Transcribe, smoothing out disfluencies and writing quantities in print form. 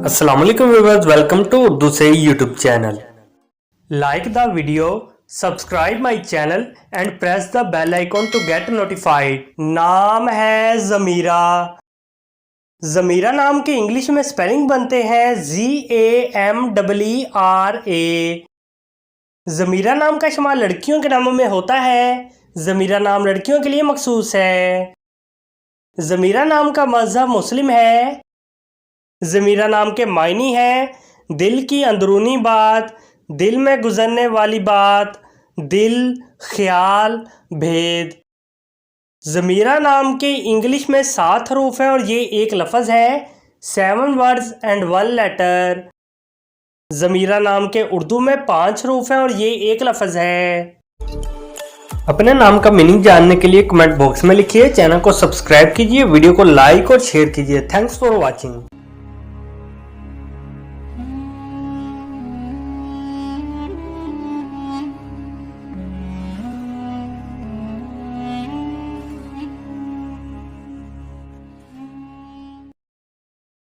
अस्सलाम वालेकुम viewers, welcome to Urdu से YouTube channel. Like the video, subscribe my channel and press the bell icon to get notified. नाम है ज़मीरा। ज़मीरा नाम के इंग्लिश में स्पेलिंग बनते हैं ZAMEERA। ज़मीरा नाम का इस्तेमाल लड़कियों के नामों में होता है। ज़मीरा नाम लड़कियों के लिए मखसूस है। ज़मीरा नाम का मज़हब मुस्लिम है। ज़मीरा नाम के मायने हैं दिल की अंदरूनी बात, दिल में गुजरने वाली बात, दिल, ख्याल, भेद। ज़मीरा नाम के इंग्लिश में 7 हरूफ हैं और ये एक लफ्ज़ है। 7 वर्ड्स एंड 1 लेटर। ज़मीरा नाम के उर्दू में 5 हरूफ हैं और ये एक लफ्ज़ है। अपने नाम का मीनिंग जानने के लिए कमेंट बॉक्स में लिखिए। चैनल को सब्सक्राइब कीजिए, वीडियो को लाइक और शेयर कीजिए। Thanks for watching.